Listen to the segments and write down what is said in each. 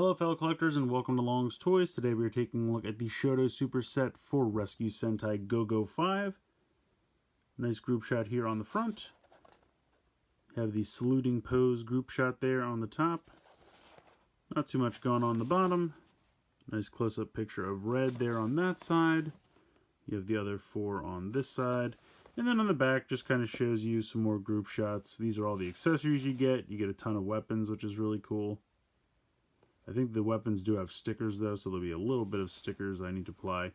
Hello fellow collectors and welcome to Long's Toys. Today we are taking a look at the Shodo Super Set for Rescue Sentai Go-Go 5. Nice group shot here on the front. Have the saluting pose group shot there on the top. Not too much going on the bottom. Nice close-up picture of Red there on that side. You have the other four on this side. And then on the back just kind of shows you some more group shots. These are all the accessories you get. You get a ton of weapons, which is really cool. I think the weapons do have stickers though, so there'll be a little bit of stickers I need to apply,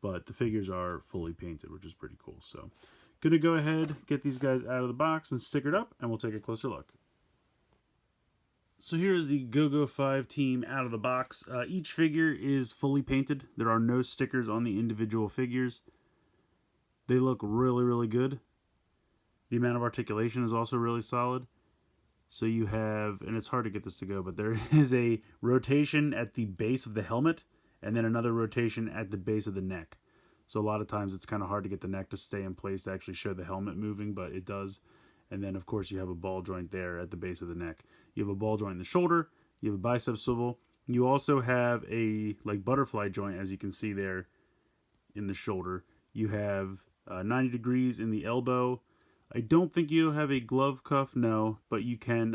but the figures are fully painted, which is pretty cool. So, gonna go ahead, get these guys out of the box and stickered up, and we'll take a closer look. So here's the Go-Go 5 team out of the box. Each figure is fully painted. There are no stickers on the individual figures. They look really, really good. The amount of articulation is also really solid. So you have, and it's hard to get this to go, but there is a rotation at the base of the helmet, and then another rotation at the base of the neck. So a lot of times it's kind of hard to get the neck to stay in place to actually show the helmet moving, but it does. And then of course you have a ball joint there at the base of the neck. You have a ball joint in the shoulder, you have a bicep swivel. You also have a like butterfly joint, as you can see there in the shoulder. You have 90 degrees in the elbow. I don't think you have a glove cuff, no, but you can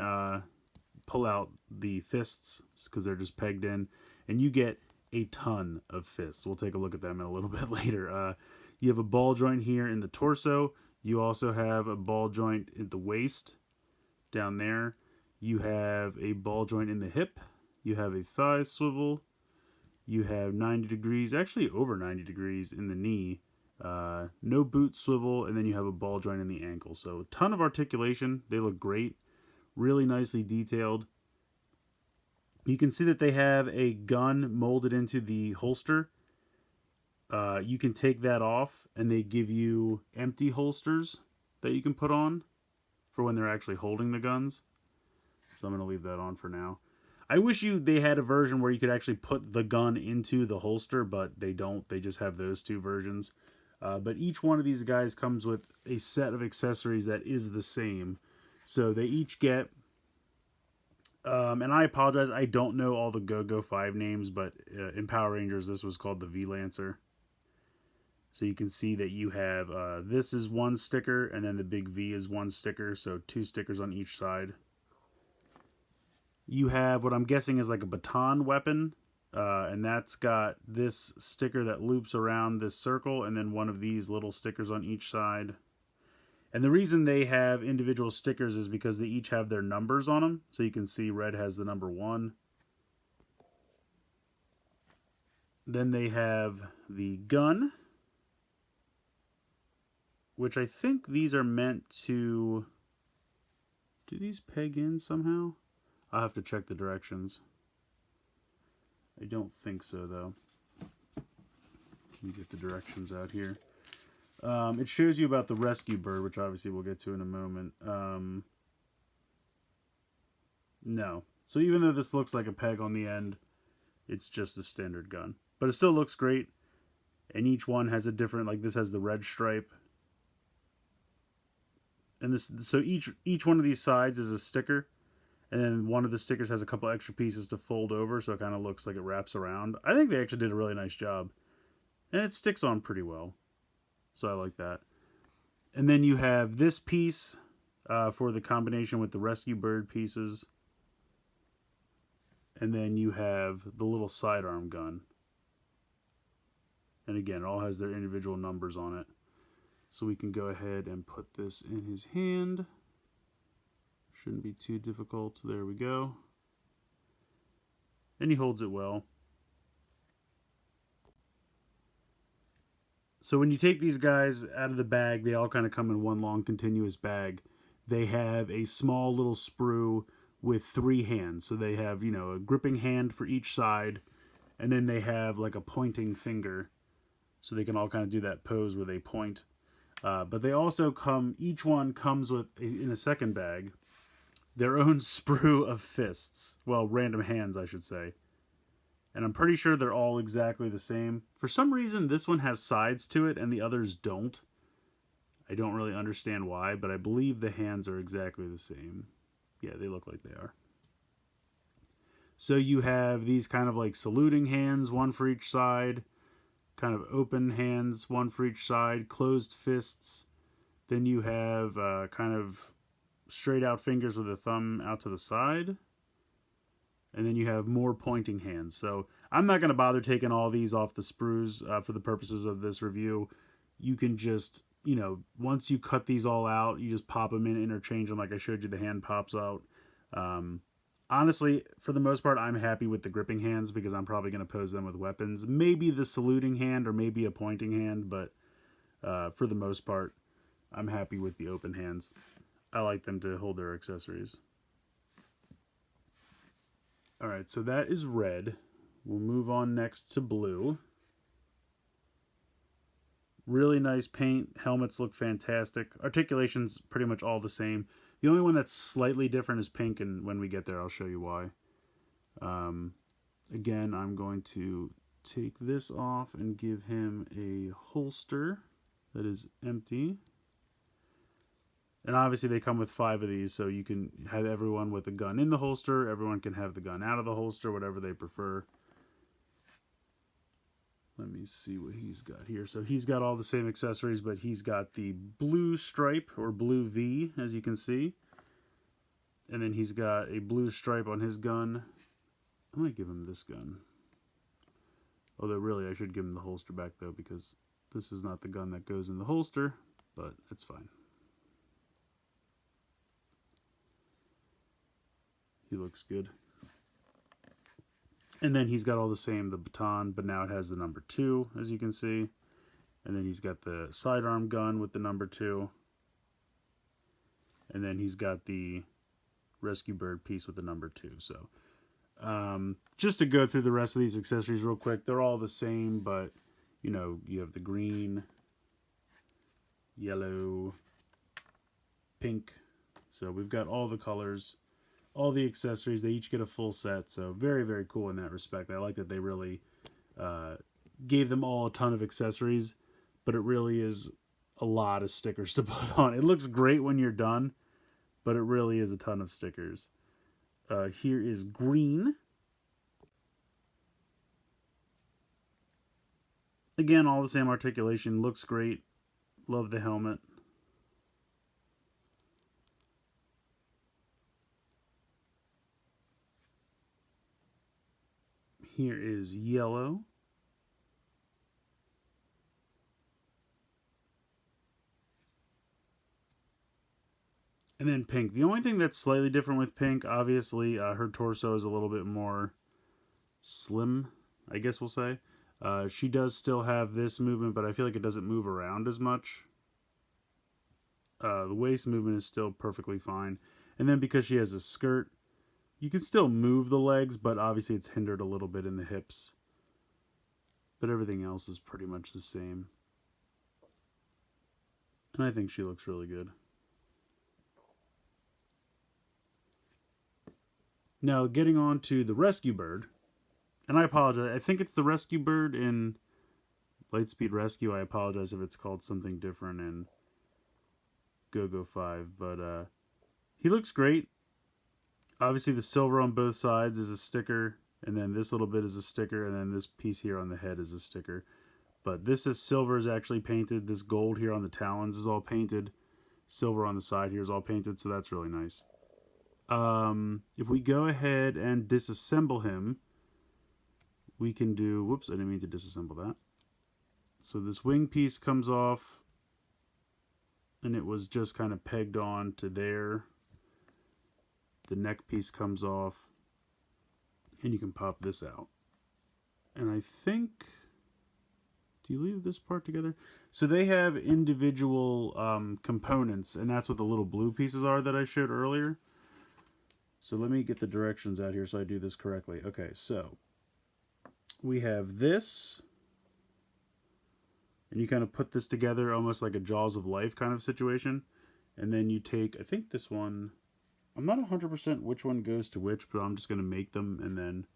pull out the fists because they're just pegged in, and you get a ton of fists. We'll take a look at them in a little bit later. You have a ball joint here in the torso. You also have a ball joint at the waist down there. You have a ball joint in the hip. You have a thigh swivel. You have 90 degrees, actually over 90 degrees in the knee. No boot swivel, and then you have a ball joint in the ankle. So a ton of articulation. They look great. Really nicely detailed. You can see that they have a gun molded into the holster. You can take that off, and they give you empty holsters that you can put on for when they're actually holding the guns. So I'm going to leave that on for now. I wish they had a version where you could actually put the gun into the holster, but they don't. They just have those two versions. But each one of these guys comes with a set of accessories that is the same. So they each get, and I apologize, I don't know all the Go-Go 5 names, but in Power Rangers this was called the V-Lancer. So you can see that you have, this is one sticker, and then the big V is one sticker, so two stickers on each side. You have what I'm guessing is like a baton weapon. And that's got this sticker that loops around this circle, and then one of these little stickers on each side. And the reason they have individual stickers is because they each have their numbers on them. So you can see Red has the number 1. Then they have the gun, which I think these are meant to... Do these peg in somehow? I'll have to check the directions. I don't think so, though. Let me get the directions out here. It shows you about the rescue bird, which obviously we'll get to in a moment. No. So even though this looks like a peg on the end, it's just a standard gun. But it still looks great. And each one has a different, like this has the red stripe. And this, so each one of these sides is a sticker. And then one of the stickers has a couple extra pieces to fold over, so it kind of looks like it wraps around. I think they actually did a really nice job. And it sticks on pretty well. So I like that. And then you have this piece for the combination with the rescue bird pieces. And then you have the little sidearm gun. And again, it all has their individual numbers on it. So we can go ahead and put this in his hand. Shouldn't be too difficult. There we go. And he holds it well. So when you take these guys out of the bag, they all kind of come in one long continuous bag. They have a small little sprue with 3 hands. So they have, you know, a gripping hand for each side. And then they have like a pointing finger. So they can all kind of do that pose where they point. But they also come, each one comes with, in a second bag, their own sprue of fists. Well, random hands, I should say. And I'm pretty sure they're all exactly the same. For some reason, this one has sides to it and the others don't. I don't really understand why, but I believe the hands are exactly the same. Yeah, they look like they are. So you have these kind of like saluting hands, one for each side, kind of open hands, one for each side, closed fists. Then you have kind of straight out fingers with a thumb out to the side. And then you have more pointing hands. So I'm not going to bother taking all these off the sprues for the purposes of this review. You can just, you know, once you cut these all out, you just pop them in, interchange them like I showed you. The hand pops out. Honestly, for the most part, I'm happy with the gripping hands because I'm probably going to pose them with weapons. Maybe the saluting hand or maybe a pointing hand, but for the most part, I'm happy with the open hands. I like them to hold their accessories. Alright, so that is red. We'll move on next to blue. Really nice paint. Helmets look fantastic. Articulation's pretty much all the same. The only one that's slightly different is pink, and when we get there, I'll show you why. Again, I'm going to take this off and give him a holster that is empty. And obviously they come with 5 of these, so you can have everyone with a gun in the holster. Everyone can have the gun out of the holster, whatever they prefer. Let me see what he's got here. So he's got all the same accessories, but he's got the blue stripe, or blue V, as you can see. And then he's got a blue stripe on his gun. I might give him this gun. Although really I should give him the holster back, though, because this is not the gun that goes in the holster, but it's fine. He looks good. And then he's got all the same, the baton, but now it has the number 2, as you can see. And then he's got the sidearm gun with the number 2. And then he's got the rescue bird piece with the number 2. So, just to go through the rest of these accessories real quick, they're all the same, but, you know, you have the green, yellow, pink. So we've got all the colors. All the accessories, they each get a full set, so very, very cool in that respect. I like that they really gave them all a ton of accessories, but it really is a lot of stickers to put on. It looks great when you're done, but it really is a ton of stickers. Here is green. Again, all the same articulation, looks great. Love the helmet. Here is yellow. And then pink. The only thing that's slightly different with pink, obviously, her torso is a little bit more slim, I guess we'll say. She does still have this movement, but I feel like it doesn't move around as much. The waist movement is still perfectly fine. And then because she has a skirt, you can still move the legs, but obviously it's hindered a little bit in the hips. But everything else is pretty much the same. And I think she looks really good. Now, getting on to the rescue bird. And I apologize. I think it's the rescue bird in Lightspeed Rescue. I apologize if it's called something different in Go-Go 5. But he looks great. Obviously, the silver on both sides is a sticker, and then this little bit is a sticker, and then this piece here on the head is a sticker. But this is silver is actually painted. This gold here on the talons is all painted. Silver on the side here is all painted, so that's really nice. If we go ahead and disassemble him, we can do... Whoops, I didn't mean to disassemble that. So this wing piece comes off, and it was just kind of pegged on to there. The neck piece comes off, and you can pop this out. And I think, do you leave this part together? So they have individual components, and that's what the little blue pieces are that I showed earlier. So let me get the directions out here so I do this correctly. Okay, so we have this, and you kind of put this together almost like a Jaws of Life kind of situation. And then you take, I think this one, I'm not 100% which one goes to which, but I'm just going to make them, and then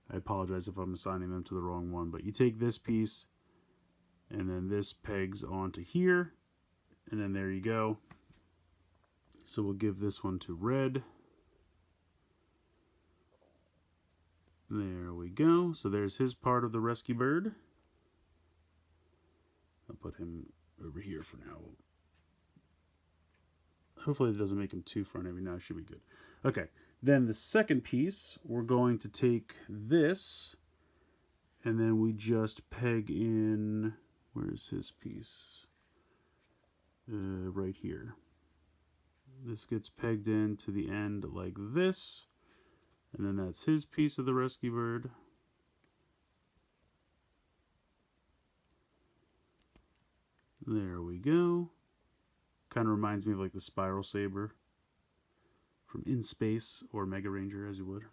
I apologize if I'm assigning them to the wrong one. But you take this piece, and then this pegs onto here, and then there you go. So we'll give this one to red. There we go. So there's his part of the rescue bird. I'll put him over here for now. Hopefully it doesn't make him too front heavy. Now it should be good. Okay, then the second piece, we're going to take this, and then we just peg in, where's his piece? Right here. This gets pegged into the end like this, and then that's his piece of the rescue bird. There we go. Kind of reminds me of like the Spiral Saber from In Space, or Mega Ranger as you would.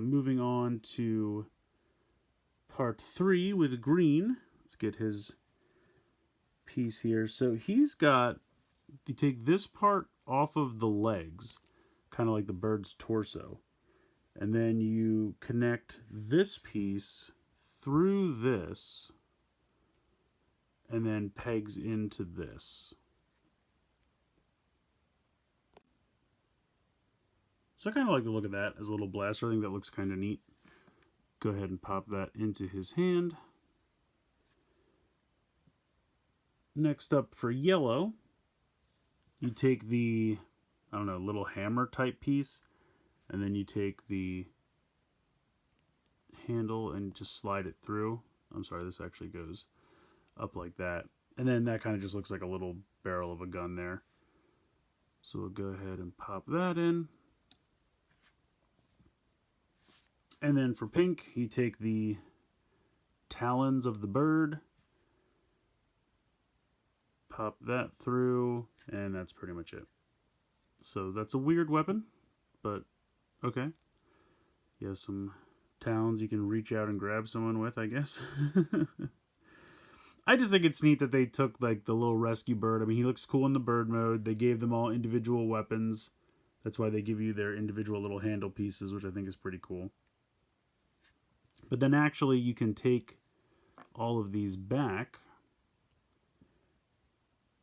Moving on to part 3 with green. Let's get his piece here. So he's got, you take this part off of the legs, kind of like the bird's torso, and then you connect this piece through this and then pegs into this. So I kind of like the look of that as a little blaster. I think that looks kind of neat. Go ahead and pop that into his hand. Next up for yellow, you take the, I don't know, little hammer type piece, and then you take the handle and just slide it through. I'm sorry, this actually goes up like that. And then that kind of just looks like a little barrel of a gun there. So we'll go ahead and pop that in. And then for pink, you take the talons of the bird, pop that through, and that's pretty much it. So that's a weird weapon, but okay. You have some talons you can reach out and grab someone with, I guess. I just think it's neat that they took like the little rescue bird. I mean, he looks cool in the bird mode. They gave them all individual weapons. That's why they give you their individual little handle pieces, which I think is pretty cool. But then actually you can take all of these back,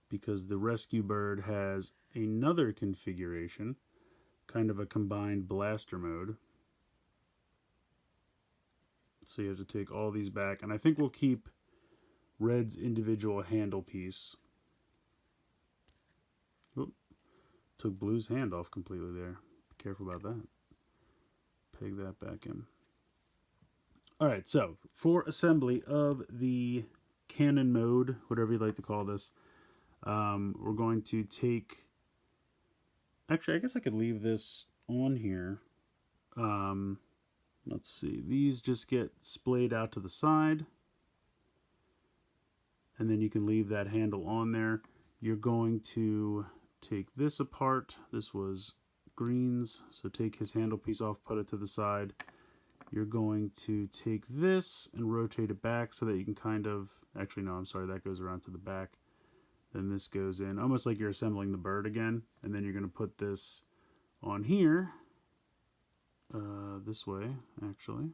because the rescue bird has another configuration, kind of a combined blaster mode. So you have to take all these back, and I think we'll keep red's individual handle piece. Oop, took blue's hand off completely there. Be careful about that. Peg that back in. Alright, so for assembly of the cannon mode, whatever you'd like to call this, we're going to take, actually I guess I could leave this on here. Let's see, these just get splayed out to the side, and then you can leave that handle on there. You're going to take this apart. This was green's, so take his handle piece off, put it to the side. You're going to take this and rotate it back so that you can kind of, actually no, I'm sorry, that goes around to the back. Then this goes in, almost like you're assembling the bird again. And then you're going to put this on here, this way, actually.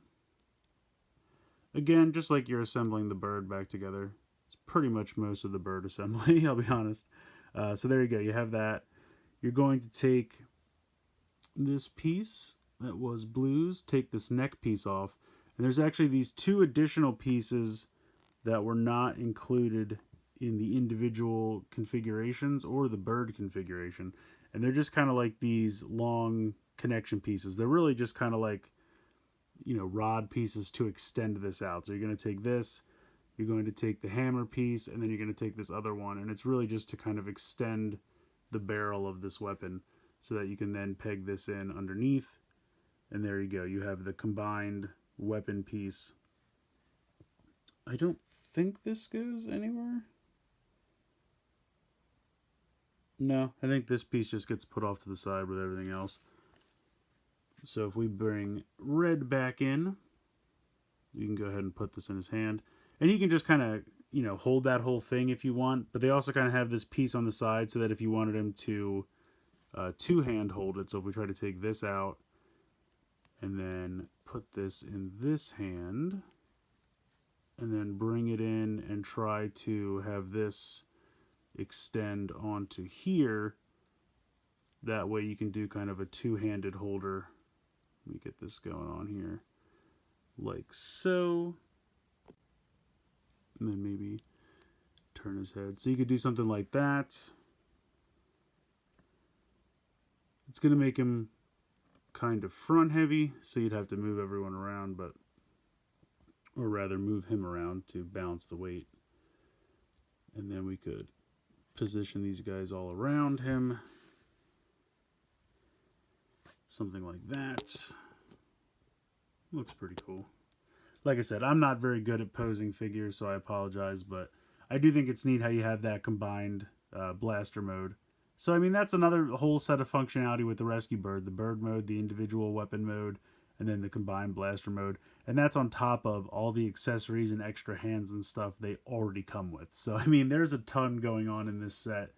Again, just like you're assembling the bird back together. It's pretty much most of the bird assembly, I'll be honest. So there you go, you have that. You're going to take this piece that was blues, take this neck piece off, and there's actually these two additional pieces that were not included in the individual configurations or the bird configuration, and they're just kind of like these long connection pieces. They're really just kind of like, you know, rod pieces to extend this out. So you're going to take this, you're going to take the hammer piece, and then you're going to take this other one, and it's really just to kind of extend the barrel of this weapon so that you can then peg this in underneath. And there you go. You have the combined weapon piece. I don't think this goes anywhere. No, I think this piece just gets put off to the side with everything else. So if we bring red back in, you can go ahead and put this in his hand. And you can just kind of, you know, hold that whole thing if you want. But they also kind of have this piece on the side so that if you wanted him to two-hand hold it. So if we try to take this out, and then put this in this hand, and then bring it in and try to have this extend onto here. That way you can do kind of a two-handed holder Let me get this going on here. Like so. And then maybe turn his head. So you could do something like that. It's going to make him kind of front heavy, so you'd have to move everyone around, but or rather move him around to balance the weight. And then we could position these guys all around him. Something like that. Looks pretty cool. Like I said, I'm not very good at posing figures, so I apologize, but I do think it's neat how you have that combined blaster mode. So, I mean, that's another whole set of functionality with the Rescue Bird. The bird mode, the individual weapon mode, and then the combined blaster mode. And that's on top of all the accessories and extra hands and stuff they already come with. So, I mean, there's a ton going on in this set.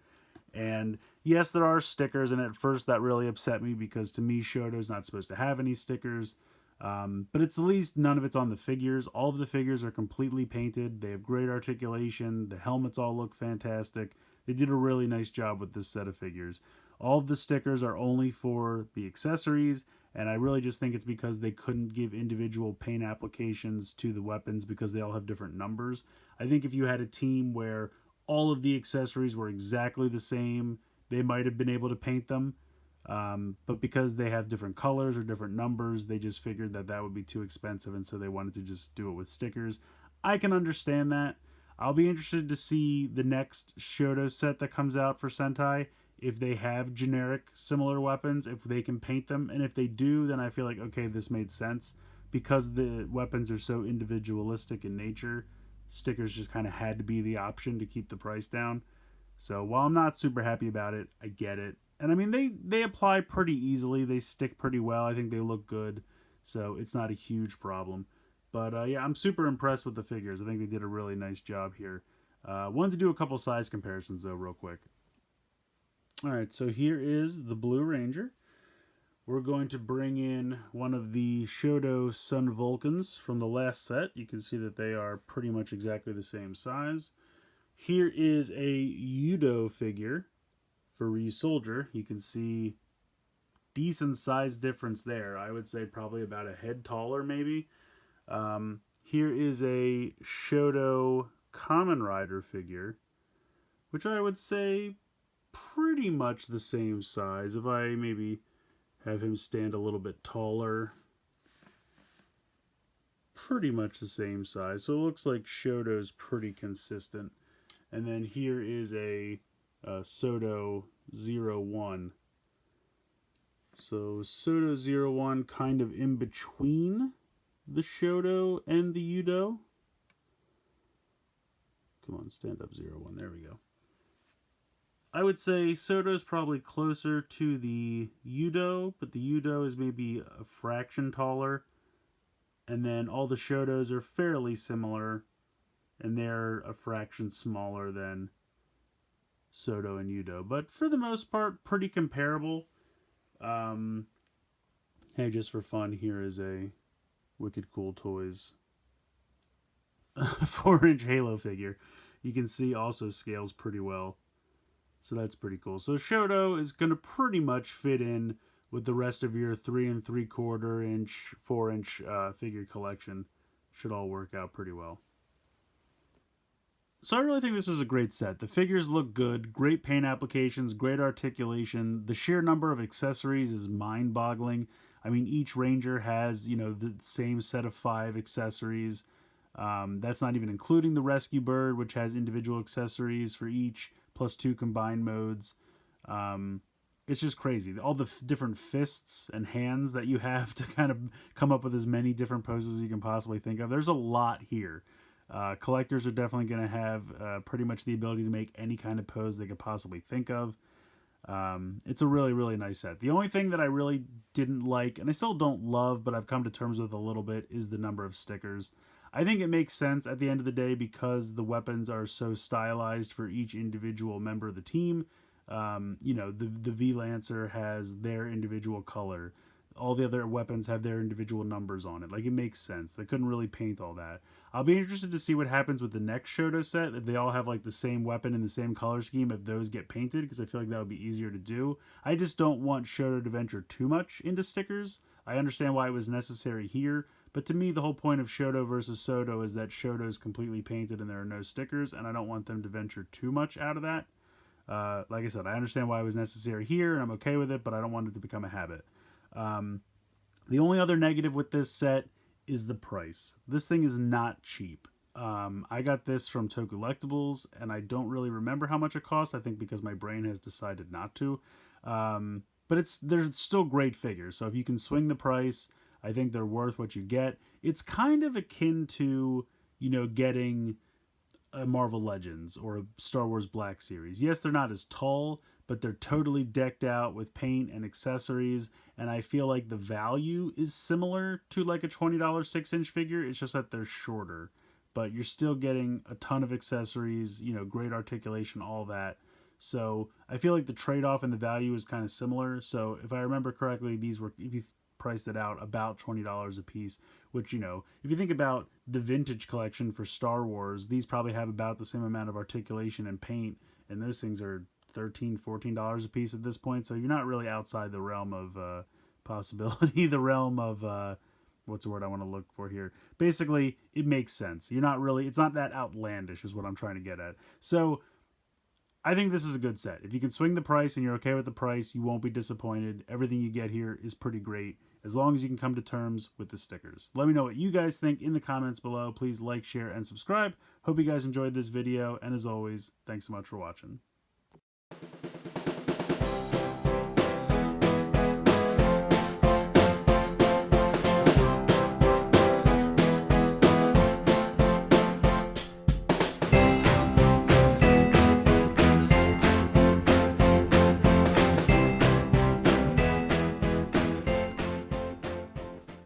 And yes, there are stickers, and at first that really upset me because to me, Shodo's not supposed to have any stickers. But it's at least none of it's on the figures. All of the figures are completely painted. They have great articulation. The helmets all look fantastic. They did a really nice job with this set of figures. All of the stickers are only for the accessories, and I really just think it's because they couldn't give individual paint applications to the weapons because they all have different numbers. I think if you had a team where all of the accessories were exactly the same, they might have been able to paint them. But because they have different colors or different numbers, they just figured that that would be too expensive, and so they wanted to just do it with stickers. I can understand that. I'll be interested to see the next Shodo set that comes out for Sentai, if they have generic similar weapons, if they can paint them, and if they do, then I feel like, okay, this made sense. Because the weapons are so individualistic in nature, stickers just kind of had to be the option to keep the price down. So while I'm not super happy about it, I get it. And I mean, they apply pretty easily. They stick pretty well. I think they look good. So it's not a huge problem. But yeah, I'm super impressed with the figures. I think they did a really nice job here. Wanted to do a couple size comparisons, though, real quick. Alright, so here is the Blue Ranger. We're going to bring in one of the Shodo Sun Vulcans from the last set. You can see that they are pretty much exactly the same size. Here is a Yudo figure for Ryusoldier. You can see decent size difference there. I would say probably about a head taller, maybe. Here is a Shodo Kamen Rider figure, which I would say pretty much the same size. If I maybe have him stand a little bit taller, pretty much the same size. So it looks like Shodo's pretty consistent. And then here is a Shodo 01. So Shodo 01 kind of in between the Shodo and the Yudo. Come on, stand up 01. There we go. I would say Shodo's probably closer to the Yudo, but the Yudo is maybe a fraction taller. And then all the Shodos are fairly similar, and they're a fraction smaller than Shodo and Yudo. But for the most part, pretty comparable. Hey, just for fun, here is a Wicked Cool Toys 4-inch Halo figure. You can see also scales pretty well. So that's pretty cool. So Shodo is going to pretty much fit in with the rest of your 3 3/4 inch, 4-inch figure collection. Should all work out pretty well. So I really think this is a great set. The figures look good, great paint applications, great articulation. The sheer number of accessories is mind-boggling. I mean, each Ranger has, you know, the same set of 5 accessories. That's not even including the Rescue Bird, which has individual accessories for each, plus 2 combined modes. It's just crazy. All the different fists and hands that you have to kind of come up with as many different poses as you can possibly think of. There's a lot here. Collectors are definitely going to have pretty much the ability to make any kind of pose they could possibly think of. It's a really, really nice set. The only thing that I really didn't like, and I still don't love, but I've come to terms with a little bit, is the number of stickers. I think it makes sense at the end of the day because the weapons are so stylized for each individual member of the team. You know, the V-Lancer has their individual color. All the other weapons have their individual numbers on it. Like, it makes sense. They couldn't really paint all that. I'll be interested to see what happens with the next Shodo set, if they all have, like, the same weapon and the same color scheme, if those get painted, because I feel like that would be easier to do. I just don't want Shodo to venture too much into stickers. I understand why it was necessary here, but to me, the whole point of Shodo versus Sodo is that Shodo is completely painted and there are no stickers, and I don't want them to venture too much out of that. Like I said, I understand why it was necessary here, and I'm okay with it, but I don't want it to become a habit. The only other negative with this set is the price. This thing is not cheap. I got this from Tokulectables, and I don't really remember how much it cost. I think because my brain has decided not to. But they're still great figures. So if you can swing the price, I think they're worth what you get. It's kind of akin to, getting a Marvel Legends or a Star Wars Black Series. Yes, they're not as tall, but they're totally decked out with paint and accessories, and I feel like the value is similar to like a $20 6-inch figure. It's just that they're shorter, but you're still getting a ton of accessories, great articulation, all that. So I feel like the trade-off and the value is kind of similar. So if I remember correctly, these were, if you priced it out, about $20 a piece, which, if you think about the vintage collection for Star Wars, these probably have about the same amount of articulation and paint, and those things are $13-14 a piece at this point. So you're not really outside the realm of possibility, the realm of what's the word I want to look for here? Basically, it makes sense. It's not that outlandish is what I'm trying to get at. So I think this is a good set. If you can swing the price and you're okay with the price, you won't be disappointed. Everything you get here is pretty great, as long as you can come to terms with the stickers. Let me know what you guys think in the comments below. Please like, share, and subscribe. Hope you guys enjoyed this video, and as always, thanks so much for watching.